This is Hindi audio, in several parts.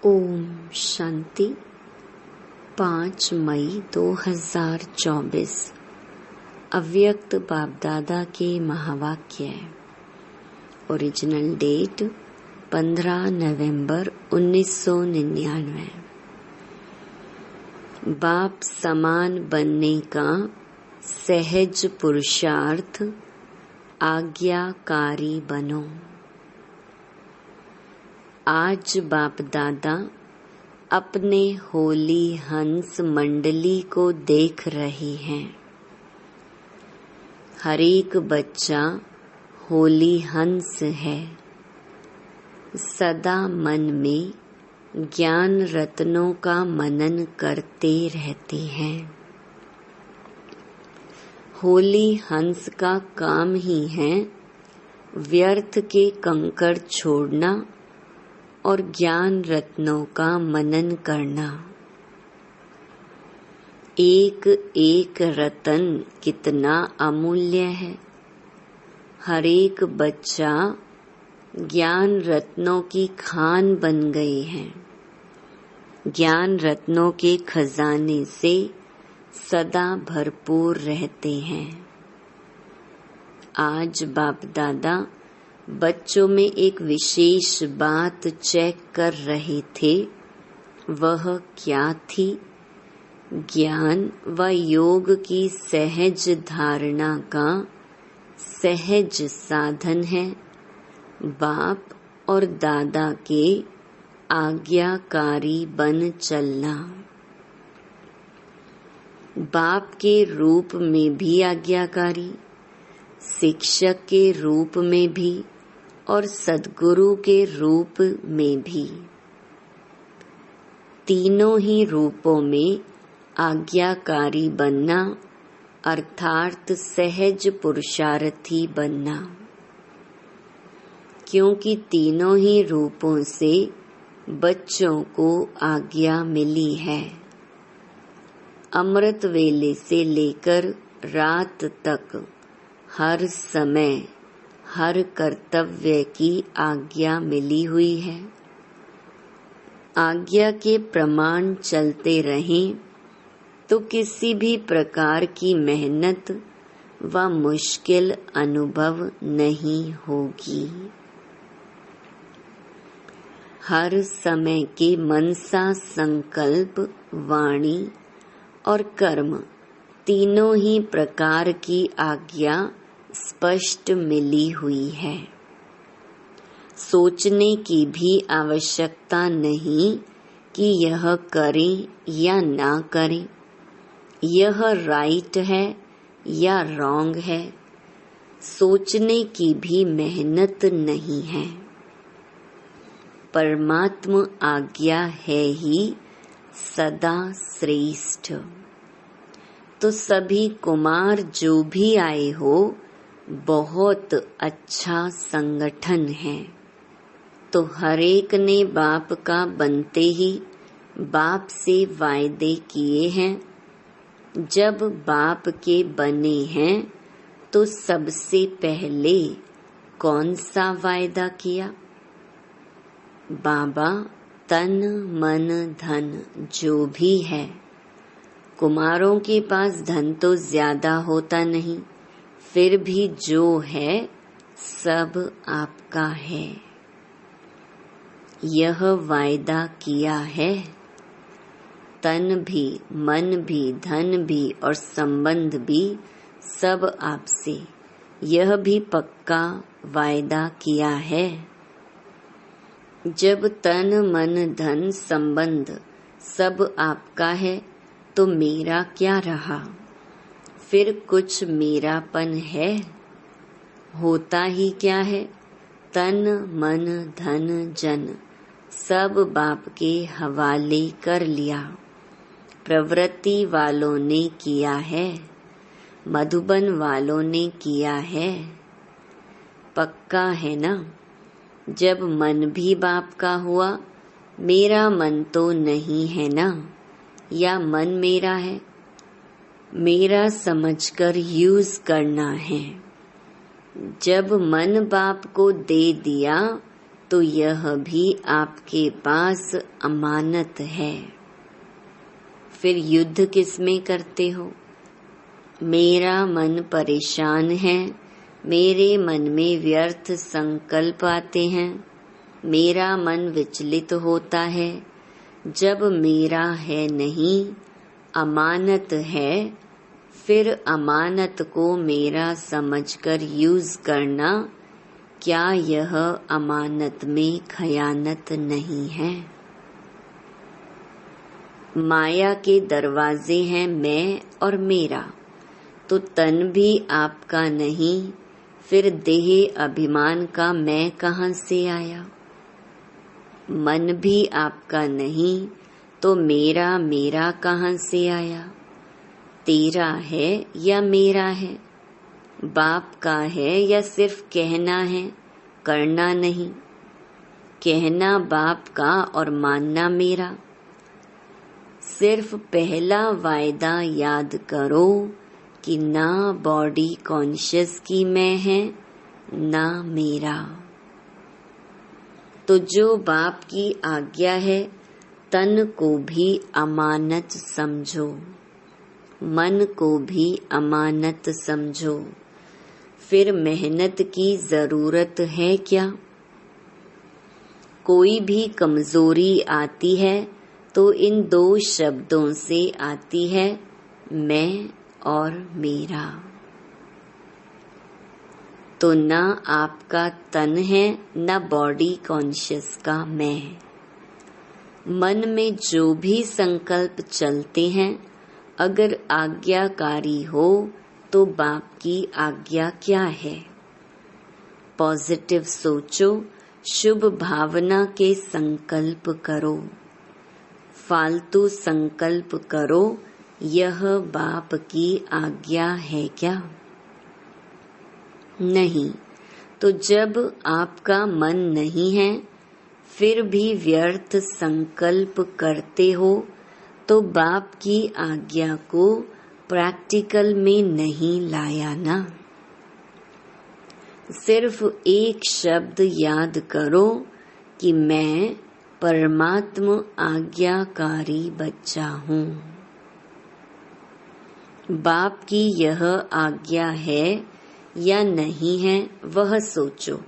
ओम शांति। 5 मई 2024 अव्यक्त बाप दादा के महावाक्य। ओरिजिनल डेट 15 नवंबर 1999। बाप समान बनने का सहज पुरुषार्थ आज्ञाकारी बनो। आज बाप दादा अपने होली हंस मंडली को देख रहे हैं। हर एक बच्चा होली हंस है। सदा मन में ज्ञान रत्नों का मनन करते रहते हैं। होली हंस का काम ही है व्यर्थ के कंकड़ छोड़ना और ज्ञान रत्नों का मनन करना। एक एक रतन कितना अमूल्य है। हर एक बच्चा ज्ञान रत्नों की खान बन गए हैं। ज्ञान रत्नों के खजाने से सदा भरपूर रहते हैं। आज बाप दादा बच्चों में एक विशेष बात चेक कर रहे थे। वह क्या थी? ज्ञान व योग की सहज धारणा का सहज साधन है बाप और दादा के आज्ञाकारी बन चलना। बाप के रूप में भी आज्ञाकारी, शिक्षक के रूप में भी और सद्गुरु के रूप में भी। तीनों ही रूपों में आज्ञाकारी बनना अर्थात सहज पुरुषार्थी बनना। क्योंकि तीनों ही रूपों से बच्चों को आज्ञा मिली है। अमृत वेले से लेकर रात तक हर समय हर कर्तव्य की आज्ञा मिली हुई है। आज्ञा के प्रमाण चलते रहें तो किसी भी प्रकार की मेहनत व मुश्किल अनुभव नहीं होगी। हर समय के मनसा संकल्प, वाणी और कर्म तीनों ही प्रकार की आज्ञा स्पष्ट मिली हुई है। सोचने की भी आवश्यकता नहीं कि यह करें या ना करें, यह राइट है या रॉन्ग है। सोचने की भी मेहनत नहीं है। परमात्मा आज्ञा है ही सदा श्रेष्ठ। तो सभी कुमार जो भी आए हो बहुत अच्छा संगठन है। तो हर एक ने बाप का बनते ही बाप से वायदे किए हैं। जब बाप के बने हैं तो सबसे पहले कौन सा वायदा किया? बाबा तन मन धन जो भी है। कुमारों के पास धन तो ज्यादा होता नहीं, फिर भी जो है सब आपका है। यह वायदा किया है। तन भी, मन भी, धन भी और संबंध भी सब आपसे। यह भी पक्का वायदा किया है। जब तन मन धन संबंध सब आपका है तो मेरा क्या रहा? फिर कुछ मेरापन है? होता ही क्या है? तन मन धन जन सब बाप के हवाले कर लिया। प्रवृत्ति वालों ने किया है, मधुबन वालों ने किया है। पक्का है ना? जब मन भी बाप का हुआ, मेरा मन तो नहीं है ना? या मन मेरा है? मेरा समझकर यूज करना है। जब मन बाप को दे दिया तो यह भी आपके पास अमानत है। फिर युद्ध किसमें करते हो? मेरा मन परेशान है, मेरे मन में व्यर्थ संकल्प आते हैं, मेरा मन विचलित होता है। जब मेरा है नहीं, अमानत है, फिर अमानत को मेरा समझकर यूज करना, क्या यह अमानत में खयानत नहीं है? माया के दरवाजे हैं मैं और मेरा, तो तन भी आपका नहीं, फिर देह अभिमान का मैं कहाँ से आया? मन भी आपका नहीं, तो मेरा मेरा कहाँ से आया? तेरा है या मेरा है? बाप का है या सिर्फ कहना है, करना नहीं? कहना बाप का और मानना मेरा। सिर्फ पहला वायदा याद करो कि ना बॉडी कॉन्शियस की मैं है, ना मेरा। तो जो बाप की आज्ञा है, तन को भी अमानत समझो, मन को भी अमानत समझो। फिर मेहनत की जरूरत है क्या? कोई भी कमजोरी आती है तो इन दो शब्दों से आती है, मैं और मेरा। तो ना आपका तन है, ना बॉडी कॉन्शियस का मैं। मन में जो भी संकल्प चलते हैं, अगर आज्ञाकारी हो तो बाप की आज्ञा क्या है? पॉजिटिव सोचो, शुभ भावना के संकल्प करो। फालतू संकल्प करो, यह बाप की आज्ञा है क्या? नहीं। तो जब आपका मन नहीं है, फिर भी व्यर्थ संकल्प करते हो, तो बाप की आज्ञा को प्रैक्टिकल में नहीं लाया ना। सिर्फ एक शब्द याद करो कि मैं परमात्मा आज्ञाकारी बच्चा हूँ। बाप की यह आज्ञा है या नहीं है, वह सोचो।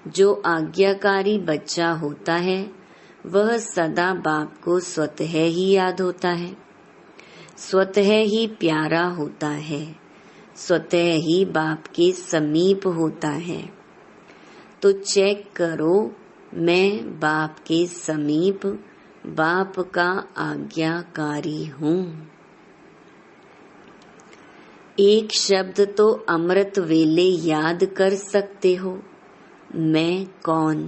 जो आज्ञाकारी बच्चा होता है, वह सदा बाप को स्वतः ही याद होता है, स्वतः ही प्यारा होता है, स्वतः ही बाप के समीप होता है। तो चेक करो, मैं बाप के समीप, बाप का आज्ञाकारी हूँ। एक शब्द तो अमृत वेले याद कर सकते हो, मैं कौन?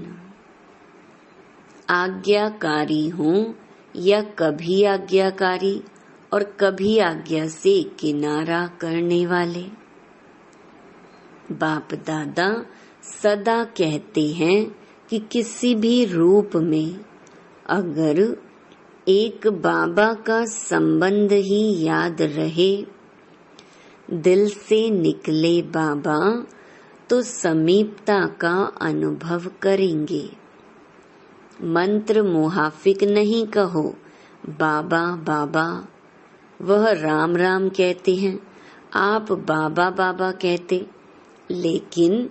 आज्ञाकारी हूँ या कभी आज्ञाकारी और कभी आज्ञा से किनारा करने वाले? बाप दादा सदा कहते हैं कि किसी भी रूप में अगर एक बाबा का संबंध ही याद रहे, दिल से निकले बाबा, तो समीपता का अनुभव करेंगे। मंत्र मुहाफिक नहीं कहो, बाबा बाबा। वह राम राम कहते हैं, आप बाबा बाबा कहते, लेकिन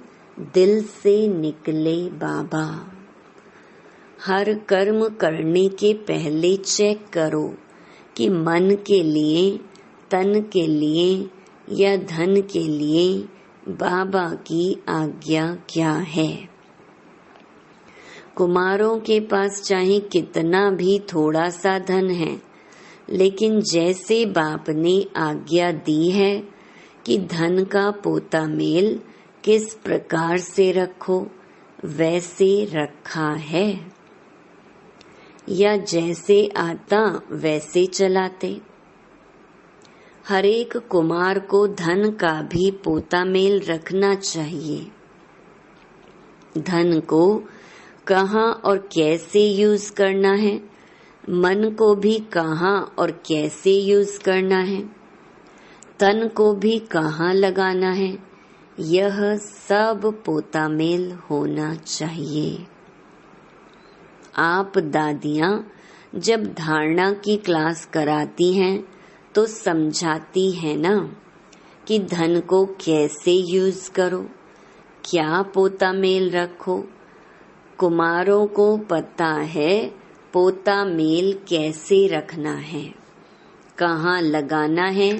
दिल से निकले बाबा। हर कर्म करने के पहले चेक करो कि मन के लिए, तन के लिए या धन के लिए बाबा की आज्ञा क्या है। कुमारों के पास चाहे कितना भी थोड़ा सा धन है, लेकिन जैसे बाप ने आज्ञा दी है कि धन का पोता मेल किस प्रकार से रखो, वैसे रखा है, या जैसे आता वैसे चलाते। हर एक कुमार को धन का भी पोता मेल रखना चाहिए। धन को कहाँ और कैसे यूज करना है, मन को भी कहाँ और कैसे यूज करना है, तन को भी कहाँ लगाना है, यह सब पोता मेल होना चाहिए। आप दादियाँ जब धारणा की क्लास कराती हैं तो समझाती हैं ना कि धन को कैसे यूज करो, क्या पोता मेल रखो। कुमारों को पता है पोता मेल कैसे रखना है, कहाँ लगाना है,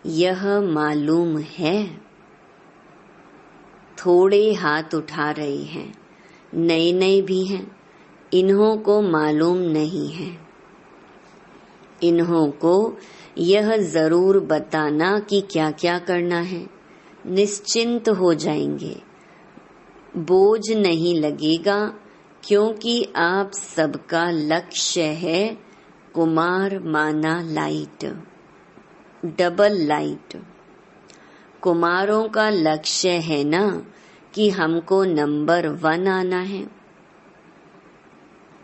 यह मालूम है। थोड़े हाथ उठा रहे हैं, नए नए भी हैं, इन्हों को मालूम नहीं है। इन्हों को यह जरूर बताना कि क्या क्या करना है, निश्चिंत हो जाएंगे, बोझ नहीं लगेगा, क्योंकि आप सबका लक्ष्य है कुमार माना लाइट, डबल लाइट। कुमारों का लक्ष्य है ना कि हमको नंबर 1 आना है,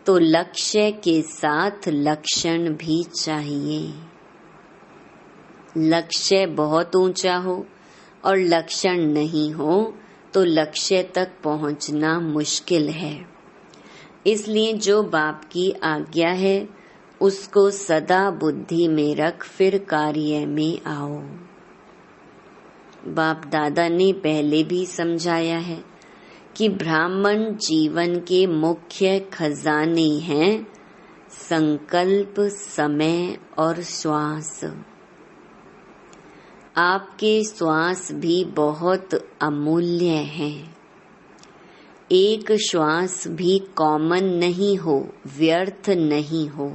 तो लक्ष्य के साथ लक्षण भी चाहिए। लक्ष्य बहुत ऊंचा हो और लक्षण नहीं हो तो लक्ष्य तक पहुंचना मुश्किल है। इसलिए जो बाप की आज्ञा है उसको सदा बुद्धि में रख फिर कार्य में आओ। बाप दादा ने पहले भी समझाया है कि ब्राह्मण जीवन के मुख्य खजाने हैं संकल्प, समय और श्वास। आपके श्वास भी बहुत अमूल्य हैं। एक श्वास भी कॉमन नहीं हो, व्यर्थ नहीं हो।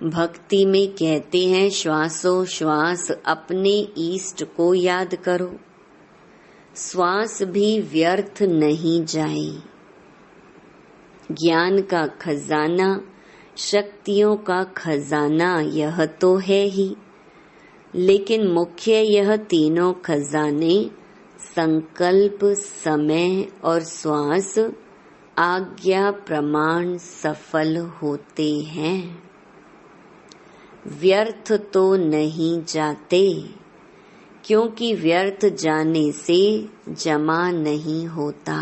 भक्ति में कहते हैं श्वासोश्वास अपने ईष्ट को याद करो। श्वास भी व्यर्थ नहीं जाए। ज्ञान का खजाना, शक्तियों का खजाना यह तो है ही, लेकिन मुख्य यह तीनों खजाने संकल्प, समय और श्वास आज्ञा प्रमाण सफल होते हैं। व्यर्थ तो नहीं जाते, क्योंकि व्यर्थ जाने से जमा नहीं होता,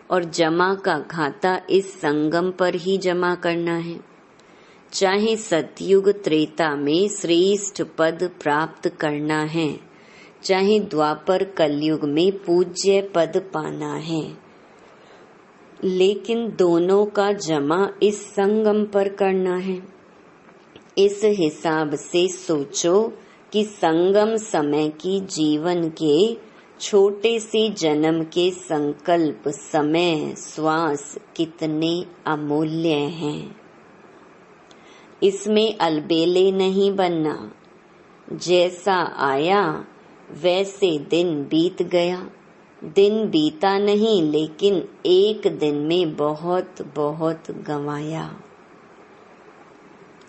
और जमा का खाता इस संगम पर ही जमा करना है। चाहे सतयुग त्रेता में श्रेष्ठ पद प्राप्त करना है, चाहे द्वापर कलयुग में पूज्य पद पाना है, लेकिन दोनों का जमा इस संगम पर करना है। इस हिसाब से सोचो कि संगम समय की जीवन के छोटे से जन्म के संकल्प, समय, श्वास कितने अमूल्य हैं। इसमें अलबेले नहीं बनना। जैसा आया वैसे दिन बीत गया। दिन बीता नहीं, लेकिन एक दिन में बहुत बहुत गंवाया।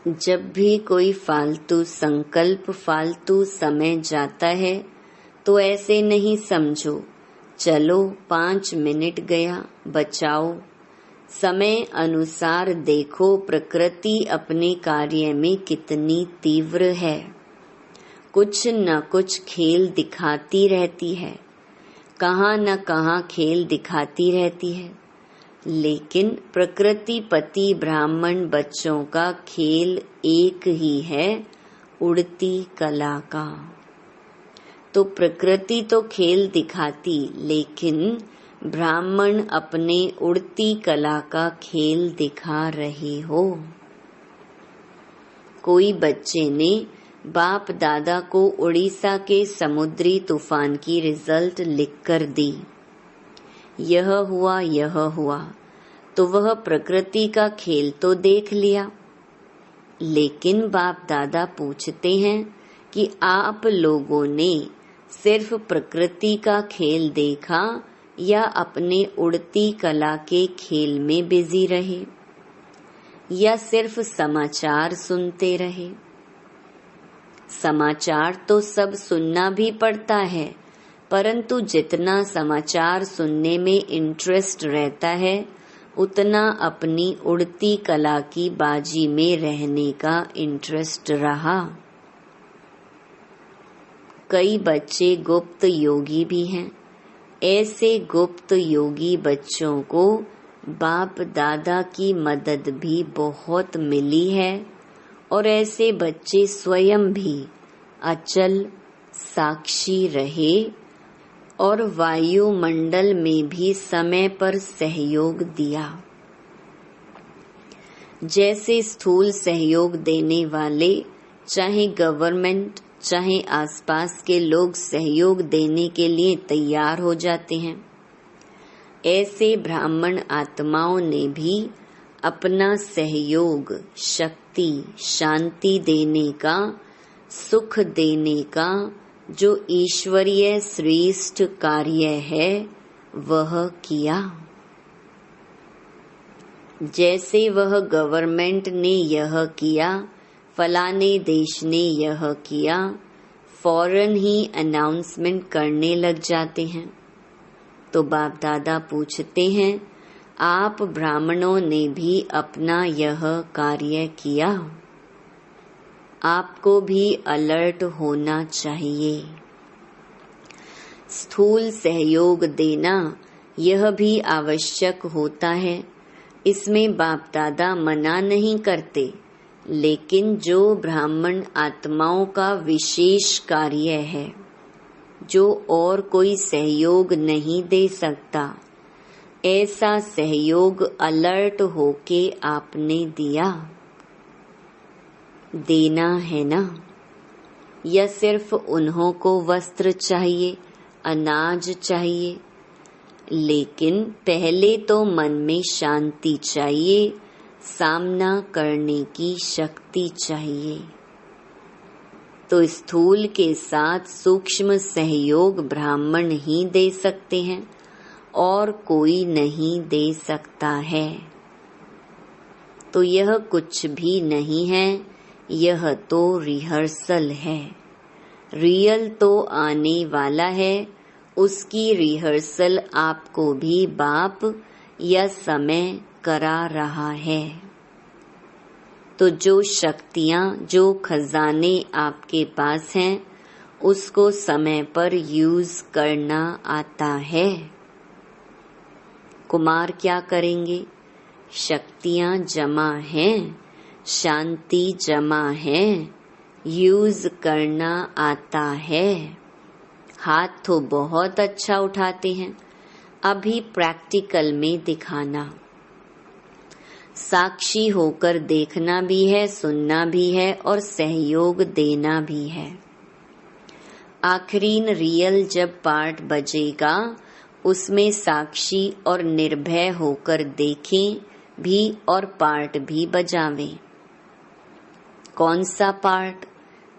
जब भी कोई फालतू संकल्प, फालतू समय जाता है तो ऐसे नहीं समझो चलो 5 मिनट गया, बचाओ। समय अनुसार देखो प्रकृति अपने कार्य में कितनी तीव्र है। कुछ न कुछ खेल दिखाती रहती है, कहाँ न कहाँ खेल दिखाती रहती है, लेकिन प्रकृति पति ब्राह्मण बच्चों का खेल एक ही है, उड़ती कला का। तो प्रकृति तो खेल दिखाती, लेकिन ब्राह्मण अपने उड़ती कला का खेल दिखा रहे हो। कोई बच्चे ने बाप दादा को उड़ीसा के समुद्री तूफान की रिजल्ट लिखकर दी। यह हुआ, यह हुआ, तो वह प्रकृति का खेल तो देख लिया, लेकिन बाप दादा पूछते हैं कि आप लोगों ने सिर्फ प्रकृति का खेल देखा या अपने उड़ती कला के खेल में बिजी रहे, या सिर्फ समाचार सुनते रहे। समाचार तो सब सुनना भी पड़ता है, परंतु जितना समाचार सुनने में इंटरेस्ट रहता है, उतना अपनी उड़ती कला की बाजी में रहने का इंटरेस्ट रहा। कई बच्चे गुप्त योगी भी हैं। ऐसे गुप्त योगी बच्चों को बाप दादा की मदद भी बहुत मिली है और ऐसे बच्चे स्वयं भी अचल साक्षी रहे और वायुमंडल में भी समय पर सहयोग दिया। जैसे स्थूल सहयोग देने वाले चाहे गवर्नमेंट चाहे आसपास के लोग सहयोग देने के लिए तैयार हो जाते हैं, ऐसे ब्राह्मण आत्माओं ने भी अपना सहयोग, शक्ति, शांति देने का, सुख देने का जो ईश्वरीय श्रेष्ठ कार्य है वह किया। जैसे वह गवर्नमेंट ने यह किया, फलाने देश ने यह किया, फौरन ही अनाउंसमेंट करने लग जाते हैं। तो बाप दादा पूछते हैं, आप ब्राह्मणों ने भी अपना यह कार्य किया? आपको भी अलर्ट होना चाहिए। स्थूल सहयोग देना यह भी आवश्यक होता है, इसमें बाप दादा मना नहीं करते, लेकिन जो ब्राह्मण आत्माओं का विशेष कार्य है, जो और कोई सहयोग नहीं दे सकता, ऐसा सहयोग अलर्ट होके आपने दिया। देना है ना? या सिर्फ उन्हों को वस्त्र चाहिए, अनाज चाहिए? लेकिन पहले तो मन में शांति चाहिए, सामना करने की शक्ति चाहिए। तो स्थूल के साथ सूक्ष्म सहयोग ब्राह्मण ही दे सकते हैं और कोई नहीं दे सकता है। तो यह कुछ भी नहीं है, यह तो रिहर्सल है। रियल तो आने वाला है, उसकी रिहर्सल आपको भी बाप या समय करा रहा है। तो जो शक्तियाँ, जो खजाने आपके पास हैं, उसको समय पर यूज करना आता है। कुमार क्या करेंगे? शक्तियाँ जमा हैं, शांति जमा है, यूज करना आता है। हाथ तो बहुत अच्छा उठाते हैं, अभी प्रैक्टिकल में दिखाना। साक्षी होकर देखना भी है, सुनना भी है और सहयोग देना भी है। आखिरीन रियल जब पार्ट बजेगा, उसमें साक्षी और निर्भय होकर देखें भी और पार्ट भी बजावें। कौन सा पार्ट?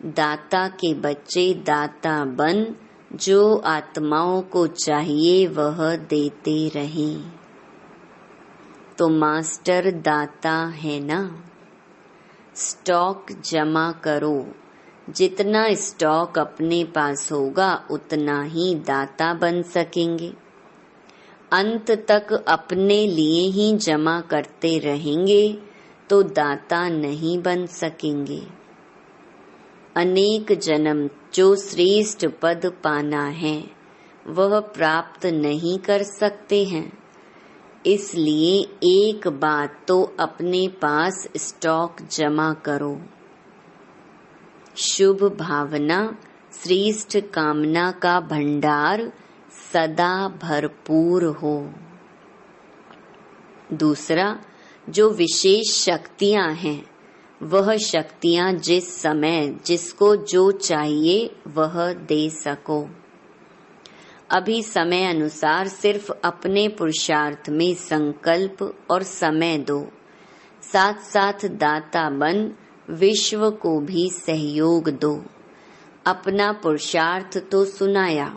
दाता के बच्चे दाता बन, जो आत्माओं को चाहिए वह देते रहें। तो मास्टर दाता है ना? स्टॉक जमा करो, जितना स्टॉक अपने पास होगा उतना ही दाता बन सकेंगे। अंत तक अपने लिए ही जमा करते रहेंगे तो दाता नहीं बन सकेंगे। अनेक जन्म जो श्रेष्ठ पद पाना है वह प्राप्त नहीं कर सकते हैं, इसलिए एक बात तो अपने पास स्टॉक जमा करो। शुभ भावना, श्रेष्ठ कामना का भंडार सदा भरपूर हो। दूसरा, जो विशेष शक्तियां हैं, वह शक्तियां जिस समय जिसको जो चाहिए वह दे सको। अभी समय अनुसार सिर्फ अपने पुरुषार्थ में संकल्प और समय दो, साथ साथ दाता बन विश्व को भी सहयोग दो। अपना पुरुषार्थ तो सुनाया,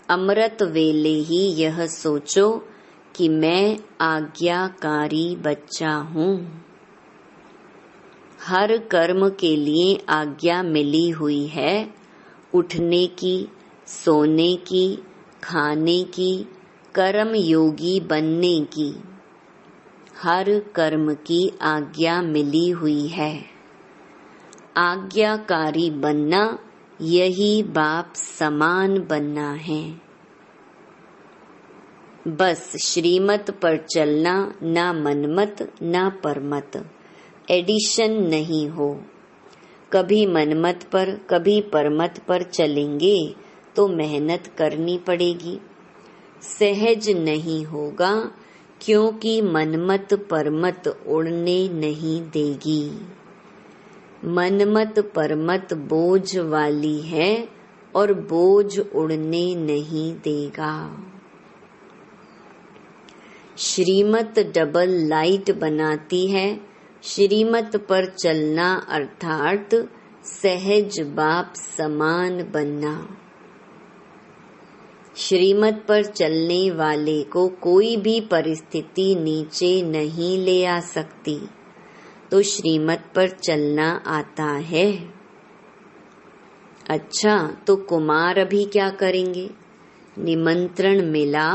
अमृत वेले ही यह सोचो कि मैं आज्ञाकारी बच्चा हूँ। हर कर्म के लिए आज्ञा मिली हुई है, उठने की, सोने की, खाने की, कर्म योगी बनने की। हर कर्म की आज्ञा मिली हुई है। आज्ञाकारी बनना यही बाप समान बनना है। बस श्रीमत पर चलना, ना मनमत ना परमत, एडिशन नहीं हो। कभी मनमत पर कभी परमत पर चलेंगे तो मेहनत करनी पड़ेगी, सहज नहीं होगा, क्योंकि मनमत परमत उड़ने नहीं देगी। मनमत परमत बोझ वाली है और बोझ उड़ने नहीं देगा। श्रीमत डबल लाइट बनाती है, श्रीमत पर चलना अर्थात सहज बाप समान बनना। श्रीमत पर चलने वाले को कोई भी परिस्थिति नीचे नहीं ले आ सकती, तो श्रीमत पर चलना आता है। अच्छा, तो कुमार अभी क्या करेंगे? निमंत्रण मिला,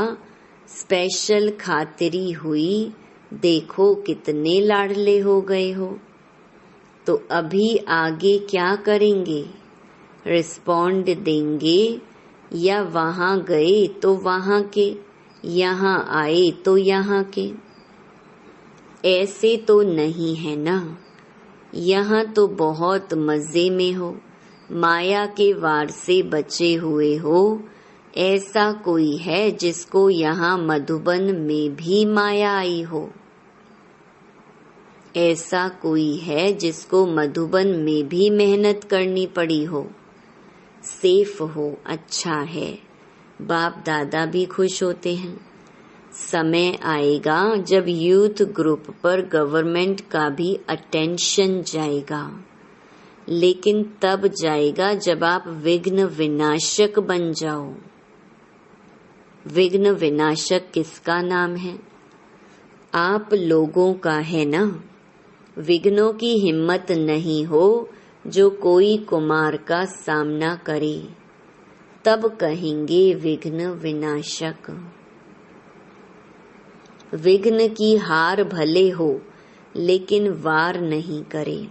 स्पेशल खातिरी हुई, देखो कितने लाडले हो गए हो। तो अभी आगे क्या करेंगे? रिस्पॉन्ड देंगे या वहां गए तो वहां के, यहाँ आए तो यहाँ के? ऐसे तो नहीं है ना। यहाँ तो बहुत मजे में हो, माया के वार से बचे हुए हो। ऐसा कोई है जिसको यहाँ मधुबन में भी माया आई हो? ऐसा कोई है जिसको मधुबन में भी मेहनत करनी पड़ी हो? सेफ हो, अच्छा है, बाप दादा भी खुश होते हैं। समय आएगा जब यूथ ग्रुप पर गवर्नमेंट का भी अटेंशन जाएगा, लेकिन तब जाएगा जब आप विघ्न विनाशक बन जाओ। विघ्न विनाशक किसका नाम है? आप लोगों का है ना। विघ्नों की हिम्मत नहीं हो जो कोई कुमार का सामना करे, तब कहेंगे विघ्न विनाशक। विघ्न की हार भले हो लेकिन वार नहीं करे।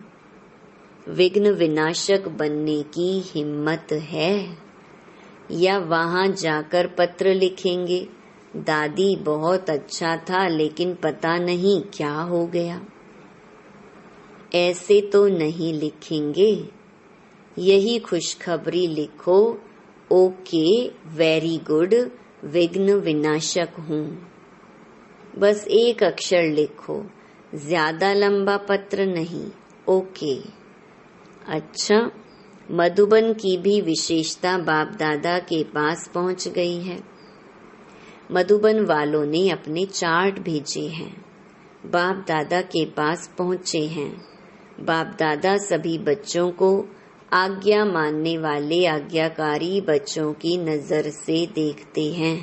विघ्न विनाशक बनने की हिम्मत है? या वहां जाकर पत्र लिखेंगे, दादी बहुत अच्छा था लेकिन पता नहीं क्या हो गया? ऐसे तो नहीं लिखेंगे। यही खुशखबरी लिखो, ओके वेरी गुड, विघ्न विनाशक हूँ। बस एक अक्षर लिखो, ज्यादा लंबा पत्र नहीं, ओके। अच्छा, मधुबन की भी विशेषता बाप दादा के पास पहुंच गई है। मधुबन वालों ने अपने चार्ट भेजे हैं, बाप दादा के पास पहुंचे हैं। बाप दादा सभी बच्चों को आज्ञा मानने वाले आज्ञाकारी बच्चों की नजर से देखते हैं।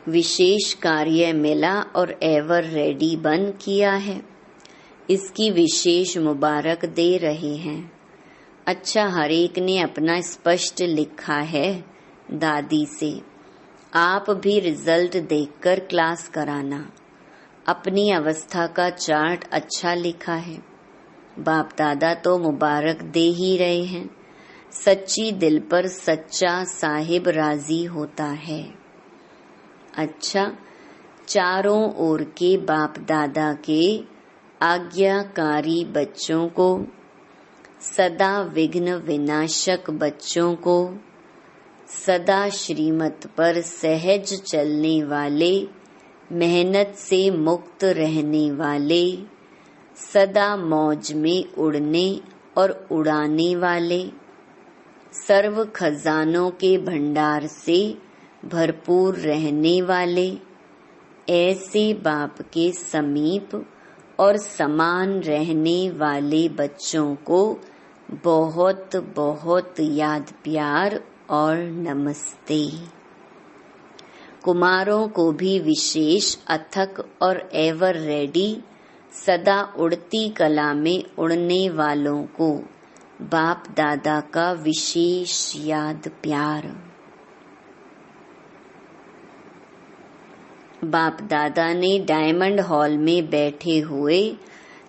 विशेष कार्य मिला और एवर रेडी बन किया है, इसकी विशेष मुबारक दे रहे हैं। अच्छा, हर एक ने अपना स्पष्ट लिखा है दादी से। आप भी रिजल्ट देखकर क्लास कराना। अपनी अवस्था का चार्ट अच्छा लिखा है। बाप दादा तो मुबारक दे ही रहे हैं। सच्ची दिल पर सच्चा साहिब राजी होता है। अच्छा, चारों ओर के बाप दादा के आज्ञाकारी बच्चों को, सदा विघ्न विनाशक बच्चों को, सदा श्रीमत पर सहज चलने वाले, मेहनत से मुक्त रहने वाले, सदा मौज में उड़ने और उड़ाने वाले, सर्व खजानों के भंडार से भरपूर रहने वाले, ऐसे बाप के समीप और समान रहने वाले बच्चों को बहुत बहुत याद प्यार और नमस्ते। कुमारों को भी विशेष अथक और एवर रेडी, सदा उड़ती कला में उड़ने वालों को बाप दादा का विशेष याद प्यार। बाप दादा ने डायमंड हॉल में बैठे हुए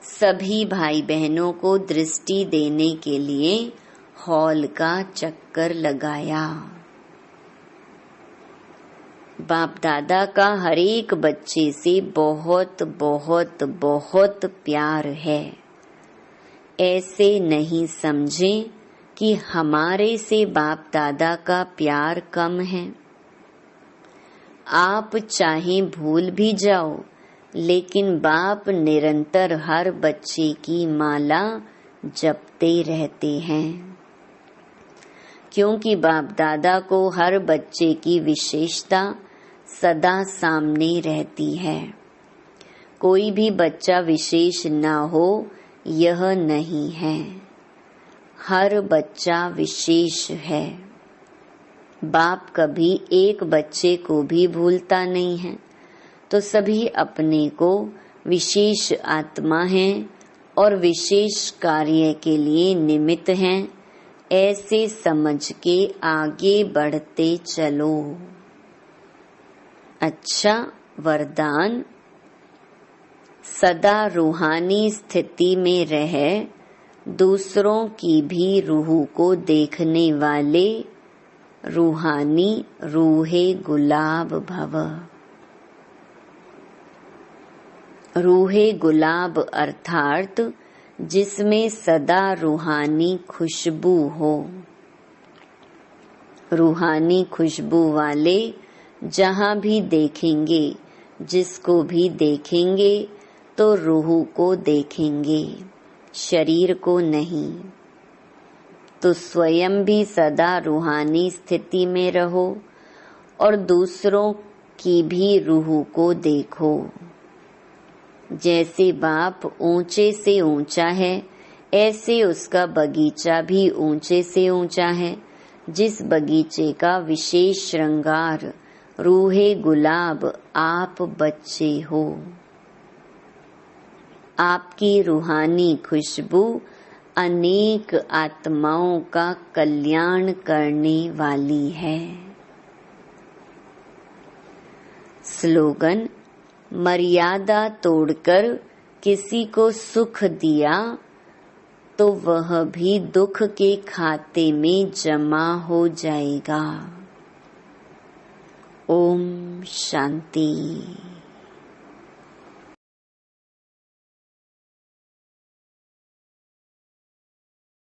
सभी भाई बहनों को दृष्टि देने के लिए हॉल का चक्कर लगाया। बाप दादा का हर एक बच्चे से बहुत बहुत बहुत प्यार है। ऐसे नहीं समझें कि हमारे से बाप दादा का प्यार कम है। आप चाहे भूल भी जाओ, लेकिन बाप निरंतर हर बच्चे की माला जपते रहते हैं, क्योंकि बाप दादा को हर बच्चे की विशेषता सदा सामने रहती है। कोई भी बच्चा विशेष ना हो यह नहीं है, हर बच्चा विशेष है। बाप कभी एक बच्चे को भी भूलता नहीं है, तो सभी अपने को विशेष आत्मा हैं और विशेष कार्य के लिए निमित्त हैं। ऐसे समझ के आगे बढ़ते चलो। अच्छा वरदान, सदा रूहानी स्थिति में रह दूसरों की भी रूह को देखने वाले रूहानी रूहे गुलाब भव। रूहे गुलाब अर्थात जिसमें सदा रूहानी खुशबू हो। रूहानी खुशबू वाले जहाँ भी देखेंगे, जिसको भी देखेंगे तो रूह को देखेंगे, शरीर को नहीं। तो स्वयं भी सदा रूहानी स्थिति में रहो और दूसरों की भी रूह को देखो। जैसे बाप ऊंचे से ऊंचा है, ऐसे उसका बगीचा भी ऊंचे से ऊंचा है, जिस बगीचे का विशेष श्रृंगार रूहे गुलाब आप बच्चे हो। आपकी रूहानी खुशबू अनेक आत्माओं का कल्याण करने वाली है। स्लोगन, मर्यादा तोड़कर किसी को सुख दिया तो वह भी दुख के खाते में जमा हो जाएगा। ओम शांति।